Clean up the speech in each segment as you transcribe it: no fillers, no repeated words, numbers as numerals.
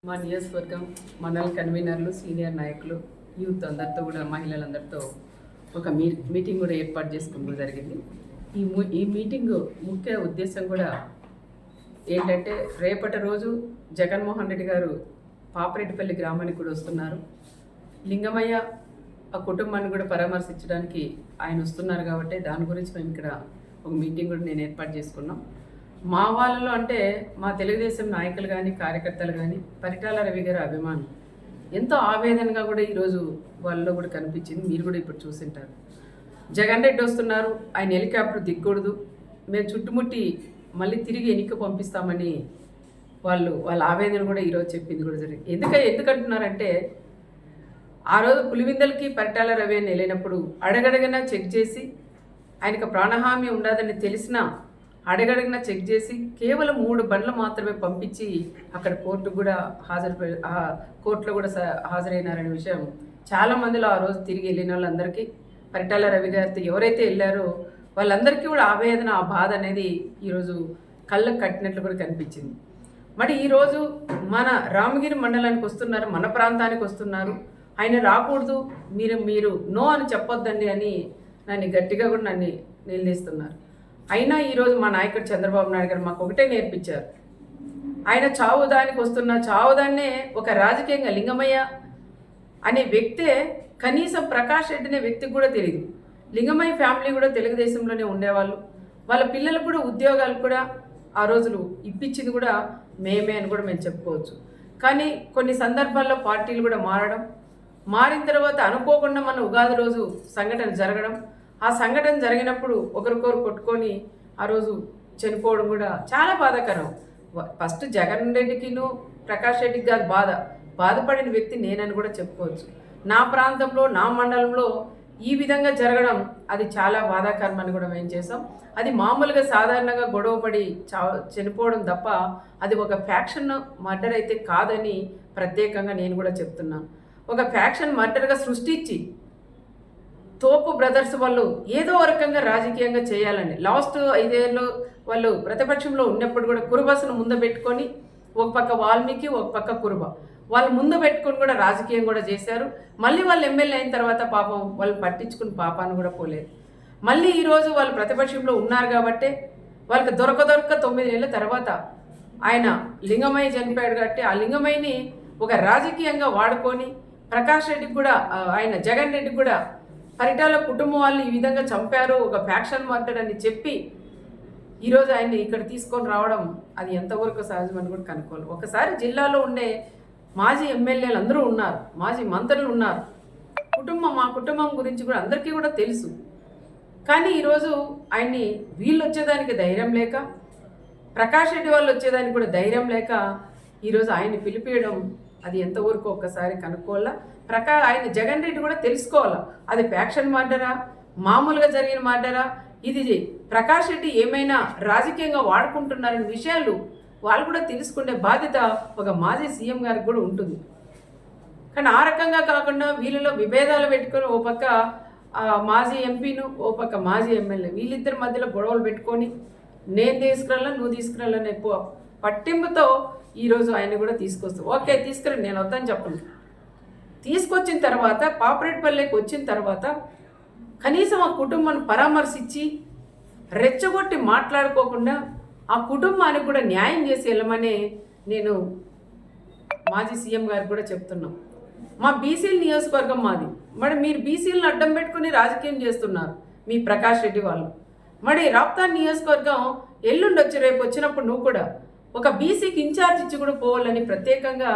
మా నియోజకవర్గం మండల కన్వీనర్లు, సీనియర్ నాయకులు, యూత్ అందరితో కూడా మహిళలందరితో ఒక మీటింగ్ కూడా ఏర్పాటు చేసుకోవడం జరిగింది. ఈ మీటింగ్ ముఖ్య ఉద్దేశం కూడా ఏంటంటే, రేపటి రోజు జగన్మోహన్ రెడ్డి గారు పాపరెడ్డిపల్లి గ్రామానికి కూడా వస్తున్నారు. లింగమయ్య ఆ కుటుంబాన్ని కూడా పరామర్శించడానికి ఆయన వస్తున్నారు కాబట్టి దాని గురించి మేము ఇక్కడ ఒక మీటింగ్ కూడా నేను ఏర్పాటు చేసుకున్నాం. మా వాళ్ళలో అంటే మా తెలుగుదేశం నాయకులు కానీ కార్యకర్తలు కానీ పరిటాల రవి గారి అభిమానం ఎంతో ఆవేదనగా కూడా ఈరోజు వాళ్ళలో కూడా కనిపించింది. మీరు కూడా ఇప్పుడు చూసింటారు. జగన్ రెడ్డి వస్తున్నారు, ఆయన హెలికాప్టర్ దిగకూడదు, మేము చుట్టుముట్టి మళ్ళీ తిరిగి ఎన్నిక పంపిస్తామని వాళ్ళ ఆవేదన కూడా ఈరోజు చెప్పింది కూడా జరిగింది. ఎందుకంటున్నారంటే, ఆ రోజు పులివిందలకి పరిటాల రవి అని వెళ్ళినప్పుడు అడగడగనా చెక్ చేసి ఆయనకు ప్రాణహామీ ఉండదని తెలిసినా అడగడగిన చెక్ చేసి కేవలం 3 బండ్లు మాత్రమే పంపించి అక్కడ కోర్టులో కూడా హాజరైనారనే విషయం చాలా మందిలో ఆ రోజు తిరిగి వెళ్ళిన వాళ్ళందరికీ, పరిటాల రవి గారితో ఎవరైతే వెళ్ళారో వాళ్ళందరికీ కూడా ఆవేదన, ఆ బాధ అనేది ఈరోజు కళ్ళకు కట్టినట్లు కూడా కనిపించింది. మరి ఈరోజు మన రామగిరి మండలానికి వస్తున్నారు, మన ప్రాంతానికి వస్తున్నారు, ఆయన రాకూడదు, మీరు నో అని చెప్పొద్దండి అని నన్ను గట్టిగా కూడా నిలదీస్తున్నారు. అయినా ఈరోజు మా నాయకుడు చంద్రబాబు నాయుడు గారు మాకు ఒకటే నేర్పించారు. ఆయన చావుదానికి వస్తున్న చావుదాన్నే ఒక రాజకీయంగా లింగమయ్య అనే వ్యక్తే కనీసం ప్రకాష్ రెడ్డి అనే వ్యక్తికి కూడా తెలియదు. లింగమయ్య ఫ్యామిలీ కూడా తెలుగుదేశంలోనే ఉండేవాళ్ళు. వాళ్ళ పిల్లలకు కూడా ఉద్యోగాలు కూడా ఆ రోజులు ఇప్పించింది కూడా మేమే అని కూడా మేము చెప్పుకోవచ్చు. కానీ కొన్ని సందర్భాల్లో పార్టీలు కూడా మారిన తర్వాత అనుకోకుండా మన ఉగాది రోజు సంఘటన జరగడం, ఆ సంఘటన జరిగినప్పుడు ఒకరికొకరు కొట్టుకొని ఆ రోజు చనిపోవడం కూడా చాలా బాధాకరం. ఫస్ట్ జగన్ రెడ్డికిను ప్రకాష్ రెడ్డికి కాదు బాధపడిన వ్యక్తి నేనని కూడా చెప్పుకోవచ్చు. నా ప్రాంతంలో, నా మండలంలో ఈ విధంగా జరగడం అది చాలా బాధాకరం అని కూడా మేము చేసాం. అది మామూలుగా సాధారణంగా గొడవపడి చనిపోవడం తప్ప అది ఒక ఫ్యాక్షన్ మర్డర్ అయితే కాదని ప్రత్యేకంగా నేను కూడా చెప్తున్నాను. ఒక ఫ్యాక్షన్ మర్డర్గా సృష్టించి తోపు బ్రదర్స్ వాళ్ళు ఏదో రకంగా రాజకీయంగా చేయాలని లాస్ట్ 5 ఏళ్ళు వాళ్ళు ప్రతిపక్షంలో ఉన్నప్పుడు కూడా కురుబసను ముందు పెట్టుకొని, ఒక పక్క వాల్మీకి, ఒక పక్క కురుబ వాళ్ళు ముందు పెట్టుకొని కూడా రాజకీయం కూడా చేశారు. మళ్ళీ వాళ్ళు ఎమ్మెల్యే అయిన తర్వాత పాపం వాళ్ళు పట్టించుకుని పాపాన్ని కూడా పోలేదు. మళ్ళీ ఈరోజు వాళ్ళు ప్రతిపక్షంలో ఉన్నారు కాబట్టి వాళ్ళకి దొరక 9 నెలల తర్వాత ఆయన లింగమయ్య చనిపోయాడు కాబట్టి ఆ లింగమయ్యని ఒక రాజకీయంగా వాడుకొని ప్రకాష్ రెడ్డికి కూడా, ఆయన జగన్ రెడ్డికి కూడా పరిటాల కుటుంబం వాళ్ళు ఈ విధంగా చంపారు, ఒక ఫ్యాక్షన్ మర్డర్ అని చెప్పి ఈరోజు ఆయన్ని ఇక్కడ తీసుకొని రావడం అది ఎంతవరకు సహజమని కూడా కనుక్కోవాలి. ఒకసారి జిల్లాలో ఉండే మాజీ ఎమ్మెల్యేలు అందరూ ఉన్నారు, మాజీ మంత్రులు ఉన్నారు, మా కుటుంబం గురించి కూడా అందరికీ కూడా తెలుసు. కానీ ఈరోజు ఆయన్ని వీళ్ళు వచ్చేదానికి ధైర్యం లేక, ప్రకాష్ రెడ్డి వాళ్ళు వచ్చేదానికి కూడా ధైర్యం లేక ఈరోజు ఆయన్ని పిలిపియడం అది ఎంతవరకు ఒక్కసారి కనుక్కోవాలా. ఆయన జగన్ రెడ్డి కూడా తెలుసుకోవాలా, అది ఫ్యాక్షన్ మర్డరా, మామూలుగా జరిగిన మర్డరా, ఇది ప్రకాష్ రెడ్డి ఏమైనా రాజకీయంగా వాడుకుంటున్నారనే విషయాలు వాళ్ళు కూడా తెలుసుకునే బాధ్యత ఒక మాజీ సీఎం గారికి కూడా ఉంటుంది. కానీ ఆ రకంగా కాకుండా వీళ్ళలో విభేదాలు పెట్టుకొని ఓ పక్క మాజీ ఎంపీను, ఓ పక్క మాజీ ఎమ్మెల్యే వీళ్ళిద్దరి మధ్యలో గొడవలు పెట్టుకొని నేను తీసుకురాలా, నువ్వు తీసుకురాలనే పట్టింపుతో ఈరోజు ఆయన కూడా తీసుకొస్తాం. ఓకే తీసుకురండి, నేను వద్దని చెప్పను. తీసుకొచ్చిన తర్వాత పాపరెడ్డిపల్లికి వచ్చిన తర్వాత కనీసం ఆ కుటుంబాన్ని పరామర్శించి రెచ్చగొట్టి మాట్లాడుకోకుండా ఆ కుటుంబానికి కూడా న్యాయం చేసి వెళ్ళమని నేను మాజీ సీఎం గారికి కూడా చెప్తున్నాం. మా బీసీల నియోజకవర్గం మాది, మరి మీరు బీసీలను అడ్డం పెట్టుకుని రాజకీయం చేస్తున్నారు మీ ప్రకాష్ రెడ్డి వాళ్ళు. మరి రాప్తాన్ నియోజకవర్గం ఎల్లుండి రేపు వచ్చినప్పుడు నువ్వు కూడా ఒక బీసీకి ఇన్ఛార్జ్ ఇచ్చి కూడా పోవాలని ప్రత్యేకంగా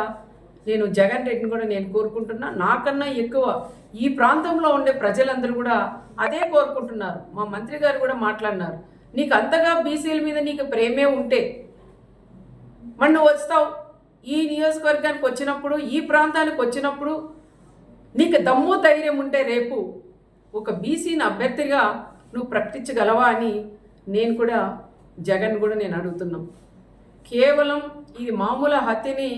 నేను జగన్ రెడ్డిని కూడా నేను కోరుకుంటున్నా. నాకన్నా ఎక్కువ ఈ ప్రాంతంలో ఉండే ప్రజలందరూ కూడా అదే కోరుకుంటున్నారు. మా మంత్రి గారు కూడా మాట్లాడినారు, నీకు అంతగా బీసీల మీద నీకు ప్రేమే ఉంటే మరి నువ్వు వస్తావు ఈ నియోజకవర్గానికి వచ్చినప్పుడు, ఈ ప్రాంతానికి వచ్చినప్పుడు నీకు దమ్ము ధైర్యం ఉంటే రేపు ఒక బీసీని అభ్యర్థిగా నువ్వు ప్రకటించగలవా అని నేను కూడా జగన్ కూడా నేను అడుగుతున్నాం. కేవలం ఇది మామూలు హత్యని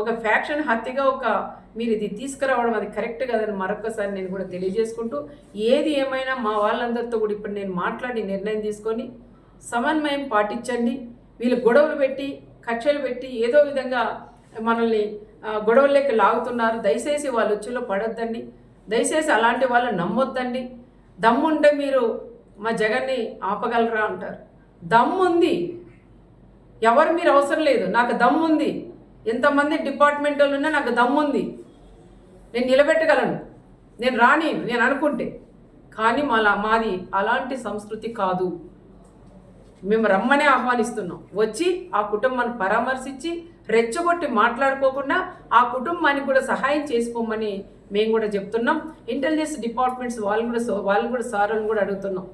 ఒక ఫ్యాక్షన్ హత్యగా మీరు ఇది తీసుకురావడం అది కరెక్ట్ కాదని మరొకసారి నేను కూడా తెలియజేసుకుంటూ, ఏది ఏమైనా మా వాళ్ళందరితో కూడా ఇప్పుడు నేను మాట్లాడి నిర్ణయం తీసుకొని సమన్వయం పాటించండి. వీళ్ళు గొడవలు పెట్టి కక్షలు పెట్టి ఏదో విధంగా మనల్ని గొడవల్లోకి లాగుతున్నారు. దయచేసి వాళ్ళ ఉచ్చులో పడొద్దండి. దయచేసి అలాంటి వాళ్ళు నమ్మొద్దండి. దమ్ముంటే మీరు మా జగన్ని ఆపగలరా అంటారు. దమ్ముంది, ఎవరు మీరు అవసరం లేదు, నాకు దమ్ముంది. ఎంతమంది డిపార్ట్మెంట్ వాళ్ళు ఉన్నా నాకు దమ్ముంది, నేను నిలబెట్టగలను, నేను అనుకుంటే. కానీ మాది అలాంటి సంస్కృతి కాదు. మేము రమ్మనే ఆహ్వానిస్తున్నాం. వచ్చి ఆ కుటుంబాన్ని పరామర్శించి రెచ్చగొట్టి మాట్లాడుకోకుండా ఆ కుటుంబానికి కూడా సహాయం చేసుకోమని మేము కూడా చెప్తున్నాం. ఇంటెలిజెన్స్ డిపార్ట్మెంట్స్ వాళ్ళు కూడా సార్లను కూడా అడుగుతున్నాం.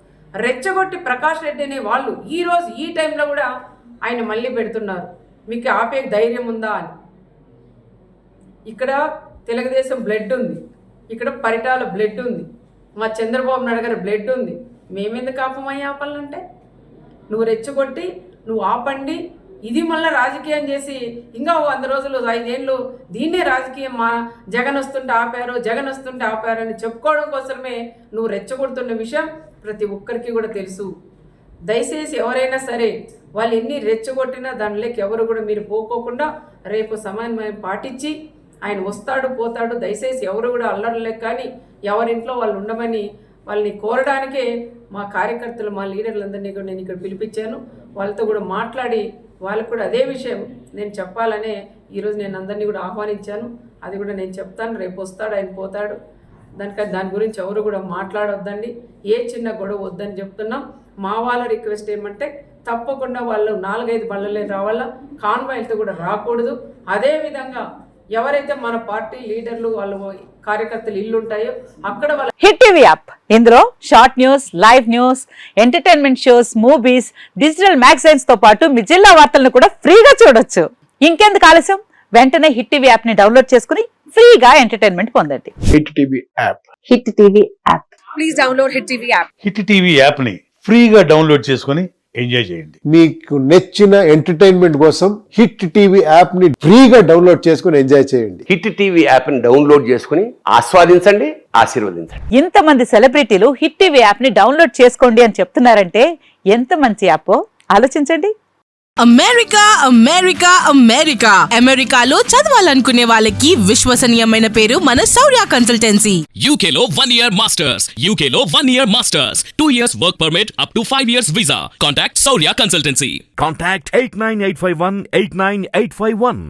రెచ్చగొట్టి ప్రకాష్ రెడ్డి అనే వాళ్ళు ఈరోజు ఈ టైంలో కూడా ఆయన మళ్ళీ పెడుతున్నారు. మీకు ఆపే ధైర్యం ఉందా అని. ఇక్కడ తెలుగుదేశం బ్లడ్ ఉంది, ఇక్కడ పరిటాల బ్లడ్ ఉంది, మా చంద్రబాబు నాయుడు గారి బ్లడ్ ఉంది. మేమెందుకు ఆపమయ్యా ఆపాలంటే? నువ్వు రెచ్చగొట్టి నువ్వు ఆపండి, ఇది మళ్ళీ రాజకీయం చేసి ఇంకా 100 రోజులు 5 ఏళ్ళు దీన్నే రాజకీయం, మా జగన్ వస్తుంటే ఆపారు అని చెప్పుకోవడం కోసమే నువ్వు రెచ్చగొడుతున్న విషయం ప్రతి ఒక్కరికి కూడా తెలుసు. దయచేసి ఎవరైనా సరే వాళ్ళు ఎన్ని రెచ్చగొట్టినా దానిలోకి ఎవరు కూడా మీరు పోకోకుండా రేపు సమన్వయం పాటించి ఆయన వస్తాడు పోతాడు. దయచేసి ఎవరు కూడా అల్లర్లేక కానీ ఎవరింట్లో వాళ్ళు ఉండమని వాళ్ళని కోరడానికే మా కార్యకర్తలు మా లీడర్లందరినీ కూడా నేను ఇక్కడ పిలిపించాను. వాళ్ళతో కూడా మాట్లాడి వాళ్ళకు కూడా అదే విషయం నేను చెప్పాలనే ఈరోజు నేను అందరినీ కూడా ఆహ్వానించాను. అది కూడా నేను చెప్తాను. రేపు వస్తాడు, ఆయన పోతాడు. దాని గురించి ఎవరు కూడా మాట్లాడొద్దండి. ఏ చిన్న గొడవ వద్దని చెప్తున్నాం. మా వాళ్ళ రిక్వెస్ట్ ఏమంటే తప్పకుండా వాళ్ళు 4-5 బండ్లలే రావాలా, కాన్వాయ్లతో కూడా రాకూడదు. అదేవిధంగా ఎవరైతే మన పార్టీ లీడర్లు వాళ్ళు కార్యకర్తలు ఇల్లు ఉంటాయో అక్కడ వాళ్ళ హిట్ టీవీ యాప్, ఇందులో short news, live news, entertainment shows, movies, digital magazines తో పాటు మీ జిల్లా వార్తలను కూడా ఫ్రీగా చూడొచ్చు. ఇంకెందుకు ఆలస్యం, వెంటనే హిట్ టీవీ యాప్ ని డౌన్లోడ్ చేసుకుని ఫ్రీగా ఎంటర్టైన్మెంట్ పొందండి. Hit TV app. Hit TV app. Please download hit TV app. Hit TV app ని ఫ్రీగా డౌన్లోడ్ చేసుకుని ఎంజాయ్ చేయండి. మీకు నచ్చిన ఎంటర్టైన్మెంట్ కోసం హిట్ టీవీ యాప్ ని ఫ్రీగా డౌన్లోడ్ చేసుకుని ఎంజాయ్ చేయండి. హిట్ టీవీ యాప్ ని డౌన్లోడ్ చేసుకుని ఆస్వాదించండి, ఆశీర్వదించండి. ఇంతమంది సెలబ్రిటీలు హిట్ టీవీ యాప్ ని డౌన్లోడ్ చేసుకోండి అని చెప్తున్నారంటే ఎంత మంచి యాప్ ఆలోచించండి. అమెరికా అమెరికాలో చదవాలనుకునే వాళ్ళకి విశ్వసనీయమైన పేరు మన శౌర్య కన్సల్టెన్సీ. UK లో 1 year masters. UK లో 1 year masters. 2 years work permit up to 5 years visa. Contact Saurya Consultancy. Contact 89851 89851.